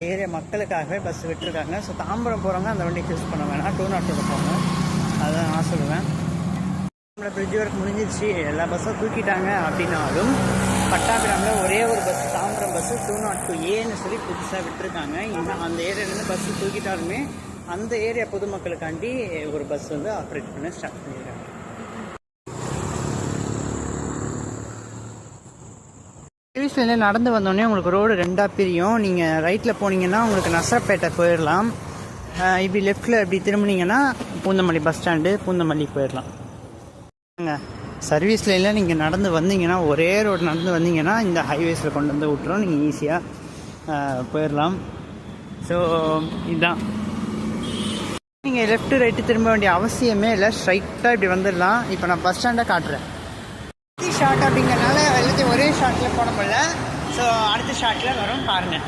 Area மக்களுக்காகவே bus விட்டுருக்காங்க. So Tambaram போகிறவங்க அந்த வண்டி சூஸ் பண்ண வேணாம், 202 போங்க. அதுதான் நான் சொல்லுவேன். நம்மளோட பிரிட்ஜ் ஒர்க் முடிஞ்சிருச்சு, எல்லா பஸ்ஸும் தூக்கிட்டாங்க அப்படின்னாலும் பட்டாபிராமில் ஒரே ஒரு பஸ் தாம்பரம் பஸ்ஸு 202A சொல்லி புதுசாக விட்டுருக்காங்க. இன்னும் அந்த ஏரியாவிலேருந்து பஸ்ஸு தூக்கிட்டாலுமே அந்த ஏரியா பொதுமக்களுக்காண்டி ஒரு பஸ் வந்து ஆப்ரேட் பண்ண ஸ்டார்ட் பண்ணியிருக்காங்க. சர்வீஸ்லேருந்து நடந்து வந்தோடனே உங்களுக்கு ரோடு ரெண்டாக பிரியும். நீங்கள் ரைட்டில் போனீங்கன்னா உங்களுக்கு நசரப்பேட்டை போயிடலாம். இப்படி லெஃப்டில் இப்படி திரும்பினீங்கன்னா பூந்தமல்லி பஸ் ஸ்டாண்டு, பூந்தமல்லி போயிடலாம். சர்வீஸ் லைனில் நீங்கள் நடந்து வந்தீங்கன்னா, ஒரே ரோடு நடந்து வந்தீங்கன்னா இந்த ஹைவேஸில் கொண்டு வந்து விட்டுரும். நீங்கள் ஈஸியாக போயிடலாம். ஸோ இதுதான், நீங்கள் லெஃப்ட்டு ரைட்டு திரும்ப வேண்டிய அவசியமே இல்லை. ஸ்ட்ரைட்டாக இப்படி வந்துடலாம். இப்போ நான் பஸ் ஸ்டாண்டை காட்டுறேன். ஷார்ட் அப்படிங்கிறனால எல்லாத்தையும் ஒரே ஷார்ட்டில் போட முடியல. ஸோ அடுத்த ஷார்ட்டில் வரும் பாருங்கள்.